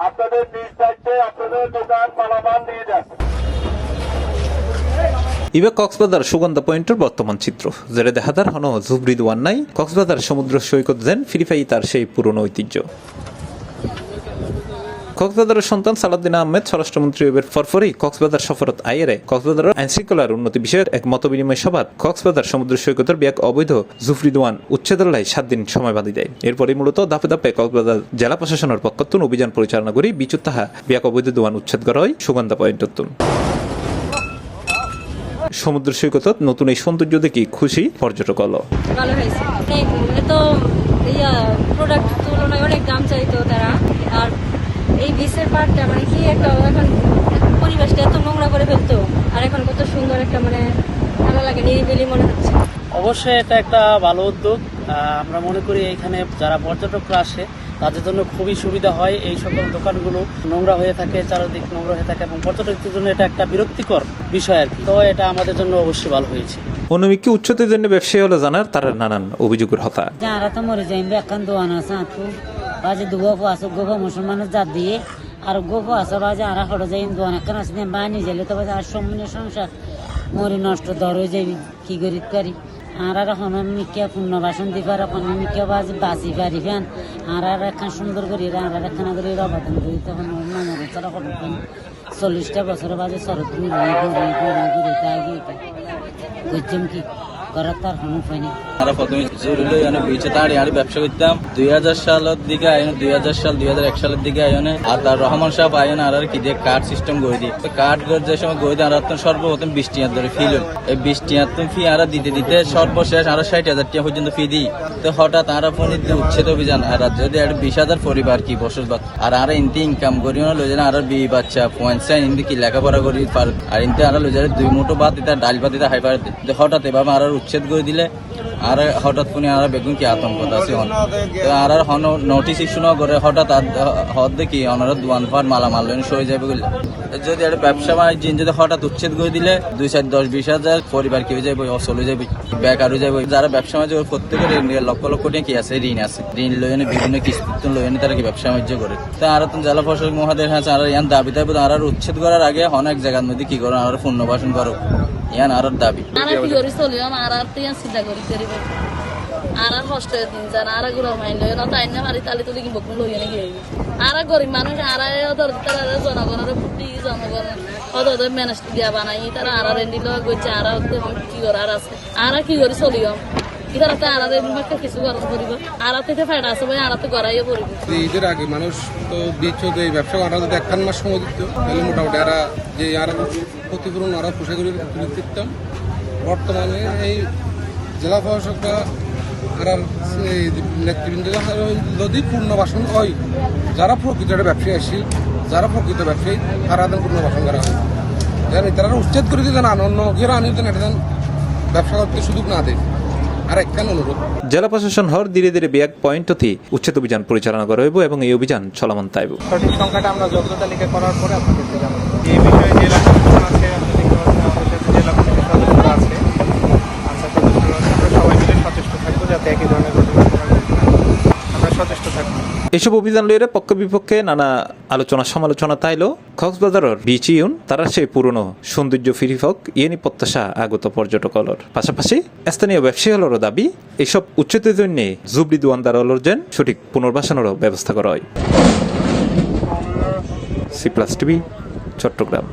আপনাদের নিজ দায়িত্বে আপনাদের দোকান মালামাল নিয়ে যান। ইবে কক্সবাজার সুগন্ধা পয়েন্টের বর্তমান চিত্র যেটা দেখাদার হন জুবরিদওয়ান নাই কক্সবাজার সমুদ্র সৈকত যেন ফিরিফাই তার সেই পুরনো ঐতিহ্য। কক্সবাজারের সন্তান সালাউদ্দিন আহমেদ স্বরাষ্ট্রমন্ত্রী এর ফরফরি কক্সবাজার সফরত আইয়েরে কক্সবাজারের আইন শৃঙ্খলার উন্নতি বিষয়ের এক মতবিনিময় সভাত কক্সবাজার সমুদ্র সৈকতের ব্যাগ অবৈধ জুফরিদওয়ান উচ্ছেদের লাই 7 দিন সময় বাঁধি দেয়। এরপরে মূলত ধাপে ধাপে কক্সবাজার জেলা প্রশাসনের পক্ষতুন অভিযান পরিচালনা করি বিচুত তাহা ব্যাগ অবৈধ দোয়ান উচ্ছেদ করা হয় সুগন্ধা পয়েন্টতুন। সমুদ্র সৈকতত নতুন এই সৌন্দর্য দেখি খুশি পর্যটক হলো। ভালো হয়েছে, এত প্রোডাক্ট তুলনায় অনেক দাম চাইতো তারা। আর এই বিচের পার্কটা মানে কি একটা এখন পরিবেশটা এত নোংরা করে ফেলতো, আর এখন কত সুন্দর একটা মানে ভালো লাগে, নিরিবিলি মনে হচ্ছে। অবশ্যই এটা একটা ভালো উদ্যোগ। আমরা মনে করি এখানে যারা পর্যটকরা আসে তাদের জন্য খুবই সুবিধা হয়। এই সকল দোকানগুলো নোংরা হয়ে থাকে, চারিদিক নোংরা হয়ে থাকে এবং পর্যটকদের জন্য এটা একটা বিরক্তিকর বিষয় আর কি। তো এটা আমাদের জন্য অবশ্যই ভালো হয়েছে। অন্যদিকে উচ্চতের জন্য ব্যবসায়ী হলো জানার তার নানান অভিযোগের হতা। যারা তো মরে যাই একখান দোয়ান আছে আঁকু বাজে দুগো আছে গোফা মুসলমানের জাত দিয়ে আর গোফা আছে বাজে আর হড়ে যাই দোয়ান একখান আছে বানি যাইলে তো বাজে আর সম্মানে সংসার মরে নষ্ট দর হয়ে যাবি কি করি করি আর এখন মিকে পুনর্বাসন দিবার এখন মিকে বাজে বাঁচি পারি ফ্যান আর একখান সুন্দর করি আর একখানা করে অবাদন করি তখন মানুষ তারা হঠাৎ 40টা বছর বাজে শরৎ ঘুরি ঘুরি ঘুরি ঘুরি তাই বুঝছেন কি করার তার কোনো উপায় নেই। আমরা প্রথমে জরুরি বিচে তাড়ি আর ব্যবসা করতাম 2000 সালের দিকে আইন 2000 সাল 2001 সালের দিকে আইনে আর তার রহমান সাহেব আইন আর কি দিয়ে কার্ড সিস্টেম করে দিই কার্ড করে যে সময় করে দিই আর সর্বপ্রথম 20 টাকা ধরে ফি লই এই 20 টাকা ফি আর দিতে দিতে সর্বশেষ আর 60,000 টাকা পর্যন্ত ফি দিই। তো হঠাৎ আর ফোনের উচ্ছেদ অভিযান আর যদি আর 20,000 পরিবার কি বসবাস আর ইনতে ইনকাম করি না লই আর বি বাচ্চা পয়সা ইনতে কি লেখাপড়া করি আর ইনতে আর লই 2 মুঠো ভাত দিতে ডাল ভাত দিতে হাইপার দিতে হঠাৎ এভাবে আর উচ্ছেদ করে দিলে আর হঠাৎ শুনি আর বেগুন কি আতঙ্ক আছে আর নোটিস ইস্যু না করে হঠাৎ হদ দেখি অনারা দোয়ান ফার মালামাল সয়ে যাবে বলে যদি একটা ব্যবসা বাণিজ্য যদি হঠাৎ উচ্ছেদ করে দিলে 2, 4, 10, 20,000 পরিবার কি হয়ে যাবে অচলে যাবে বেকার হয়ে যাবে। যারা ব্যবসা বাণিজ্য প্রত্যেকের লক্ষ লক্ষ টাকা কি আছে ঋণ আছে ঋণ লইনে বিভিন্ন কিস্তি লইনে তারা কি ব্যবসা বাণিজ্য করে। তো আর জেলা প্রশাসক মহাদের হ্যাঁ আর ইয়ান দাবি থাকবে আর উচ্ছেদ করার আগে অনেক জায়গার মধ্যে কি করো আর পুনর্বাসন করো ইয়ান আর দাবি আর হস্টের দিন যান আর গুলো মাইন লই না তাই না মারি তালি তুলি কি বকুন লই না গিয়ে আর গরিব মানুষ আর ওদের তারা জনগণের প্রতি জনগণ ওদের ম্যানেজ দিয়া বানাই তারা আর রেন্ডি লগ গইছে আর কি করে আর আছে আর কি করে চলিও ইতারা তো আর বিভাগকে কিছু গরম করিব আর থেকে ফায়দা আছে ভাই আর তো গড়াইও পড়িব। ঈদের আগে মানুষ তো বিচ এই ব্যবসা করা যদি একখান মাস সময় দিত তাহলে মোটামুটি আর যে আর ক্ষতিপূরণ আরো পোষা করে তুলে দিতাম। বর্তমানে এই জেলা প্রশাসকরা আর নেতৃবৃন্দ যদি পুনর্বাসন হয় যারা প্রকৃত ব্যবসায়ী আসি যারা প্রকৃত ব্যবসায়ী তারা পুনর্বাসন করা হয় জানি তারা উচ্ছেদ করে দিতেন অন্য গিয়ে আনি দেন এটা ব্যবসা করতে সুযোগ না দেয়। আর একখান অনুরোধ জেলা প্রশাসন হর ধীরে ধীরে ব্যাগ পয়েন্টতে উচ্ছেদ অভিযান পরিচালনা করা হইব এবং এই অভিযান চলমান থাকবে। সঠিক সংখ্যাটা আমরা যোগ্য তালিকা করার পরে আপনাদেরকে জানাবো। এই বিষয়ে জেলা প্রশাসন আছে, আপনি দেখতে পাচ্ছেন আমাদের সাথে জেলা পুলিশের সদস্যরা আছে, আনসার সদস্যরা আছে। আমরা সবাই মিলে সচেষ্ট থাকবো যাতে একই ধরনের ঘটনা আমরা সচেষ্ট থাকবো। এসব অভিযান লইরে পক্ষ বিপক্ষে নানা আলোচনা সমালোচনা তাইলো কক্সবাজারের বিচ ইউন তারা সেই পুরনো সৌন্দর্য ফিরিফক ইয়েনি প্রত্যাশা আগত পর্যটক হলর পাশাপাশি স্থানীয় ব্যবসায়ী হলর দাবি এসব উচ্ছেদের জন্য জুবলি দোয়ানদার হলর যেন সঠিক পুনর্বাসনেরও ব্যবস্থা করা হয়। C+ TV Chittagong.